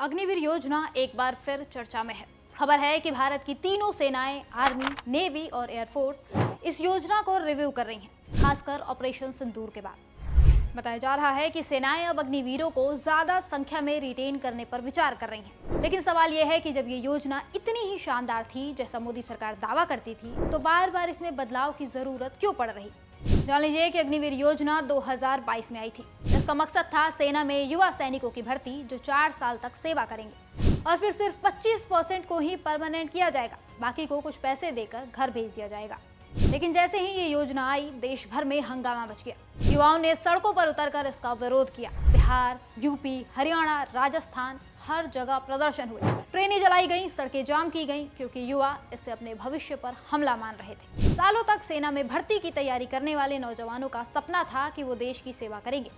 अग्निवीर योजना एक बार फिर चर्चा में है। खबर है कि भारत की तीनों सेनाएं, आर्मी, नेवी और एयरफोर्स इस योजना को रिव्यू कर रही हैं, खासकर ऑपरेशन सिंदूर के बाद। बताया जा रहा है कि सेनाएं अब अग्निवीरों को ज्यादा संख्या में रिटेन करने पर विचार कर रही हैं। लेकिन सवाल यह है कि जब ये योजना इतनी ही शानदार थी जैसा मोदी सरकार दावा करती थी, तो बार बार इसमें बदलाव की जरूरत क्यों पड़ रही। जान लीजिए कि अग्निवीर योजना 2022 में आई थी। इसका मकसद था सेना में युवा सैनिकों की भर्ती जो 4 साल तक सेवा करेंगे और फिर सिर्फ 25% को ही परमानेंट किया जाएगा, बाकी को कुछ पैसे देकर घर भेज दिया जाएगा। लेकिन जैसे ही ये योजना आई, देश भर में हंगामा मच गया। युवाओं ने सड़कों पर उतरकर इसका विरोध किया। बिहार, यूपी, हरियाणा, राजस्थान, हर जगह प्रदर्शन हुए, ट्रेनें जलाई गईं, सड़कें जाम की गईं, क्योंकि युवा इससे अपने भविष्य पर हमला मान रहे थे। सालों तक सेना में भर्ती की तैयारी करने वाले नौजवानों का सपना था कि वो देश की सेवा करेंगे,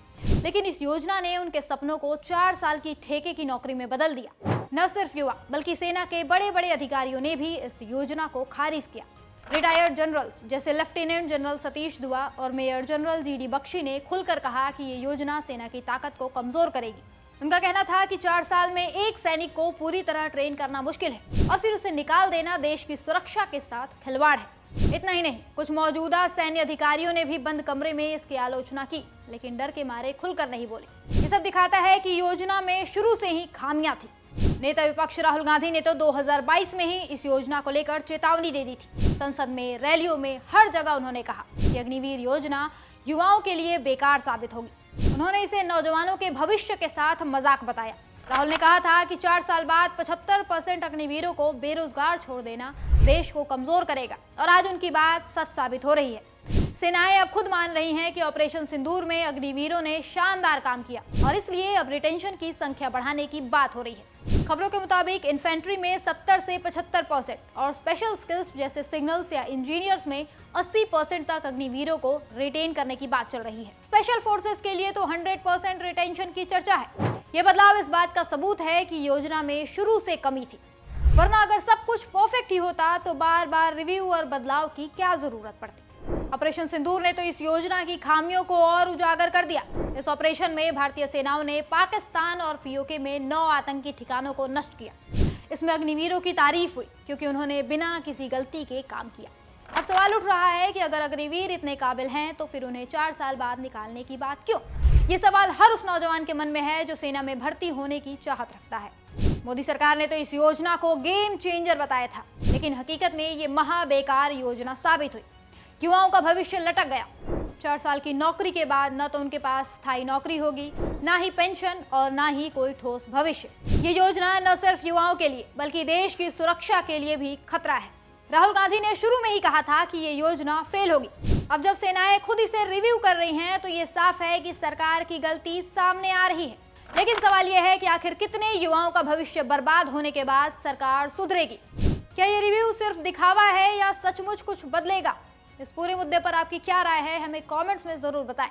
लेकिन इस योजना ने उनके सपनों को 4 साल की ठेके की नौकरी में बदल दिया। न सिर्फ युवा बल्कि सेना के बड़े बड़े अधिकारियों ने भी इस योजना को खारिज किया। रिटायर्ड जनरल्स जैसे लेफ्टिनेंट जनरल सतीश दुआ और मेजर जनरल जीडी बख्शी ने खुलकर कहा कि ये योजना सेना की ताकत को कमजोर करेगी। उनका कहना था कि 4 साल में एक सैनिक को पूरी तरह ट्रेन करना मुश्किल है और फिर उसे निकाल देना देश की सुरक्षा के साथ खिलवाड़ है। इतना ही नहीं, कुछ मौजूदा सैन्य अधिकारियों ने भी बंद कमरे में इसकी आलोचना की, लेकिन डर के मारे खुलकर नहीं बोले। ये सब दिखाता है कि योजना में शुरू से ही खामियां थी। नेता विपक्ष राहुल गांधी ने तो 2022 में ही इस योजना को लेकर चेतावनी दे दी थी। संसद में, रैलियों में, हर जगह उन्होंने कहा कि अग्निवीर योजना युवाओं के लिए बेकार साबित होगी। उन्होंने इसे नौजवानों के भविष्य के साथ मजाक बताया। राहुल ने कहा था कि 4 साल बाद 75% अग्निवीरों को बेरोजगार छोड़ देना देश को कमजोर करेगा, और आज उनकी बात सच साबित हो रही है। सेनाएं अब खुद मान रही हैं कि ऑपरेशन सिंदूर में अग्निवीरों ने शानदार काम किया और इसलिए अब रिटेंशन की संख्या बढ़ाने की बात हो रही है। खबरों के मुताबिक इन्फेंट्री में 70 से 75% और स्पेशल स्किल्स जैसे सिग्नल्स या इंजीनियर्स में 80% तक अग्निवीरों को रिटेन करने की बात चल रही है। स्पेशल फोर्सेस के लिए तो 100% रिटेंशन की चर्चा है। ये बदलाव इस बात का सबूत है कि योजना में शुरू से कमी थी, वरना अगर सब कुछ परफेक्ट ही होता तो बार बार रिव्यू और बदलाव की क्या जरूरत पड़ती। ऑपरेशन सिंदूर ने तो इस योजना की खामियों को और उजागर कर दिया। इस ऑपरेशन में भारतीय सेनाओं ने पाकिस्तान और पीओके में 9 आतंकी ठिकानों को नष्ट किया। इसमें अग्निवीरों की तारीफ हुई क्योंकि उन्होंने बिना किसी गलती के काम किया। अब सवाल उठ रहा है कि अगर अग्निवीर इतने काबिल हैं तो फिर उन्हें 4 साल बाद निकालने की बात क्यों? ये सवाल हर उस नौजवान के मन में है जो सेना में भर्ती होने की चाहत रखता है। मोदी सरकार ने तो इस योजना को गेम चेंजर बताया था, लेकिन हकीकत में ये महा बेकार योजना साबित हुई। युवाओं का भविष्य लटक गया। 4 साल की नौकरी के बाद न तो उनके पास स्थायी नौकरी होगी, ना ही पेंशन और ना ही कोई ठोस भविष्य। ये योजना न सिर्फ युवाओं के लिए बल्कि देश की सुरक्षा के लिए भी खतरा है। राहुल गांधी ने शुरू में ही कहा था कि ये योजना फेल होगी। अब जब सेनाएं खुद इसे रिव्यू कर रही हैं तो ये साफ है कि सरकार की गलती सामने आ रही है। लेकिन सवाल यह है कि आखिर कितने युवाओं का भविष्य बर्बाद होने के बाद सरकार सुधरेगी? क्या ये रिव्यू सिर्फ दिखावा है या सचमुच कुछ बदलेगा? इस पूरे मुद्दे पर आपकी क्या राय है, हमें कमेंट्स में जरूर बताएं।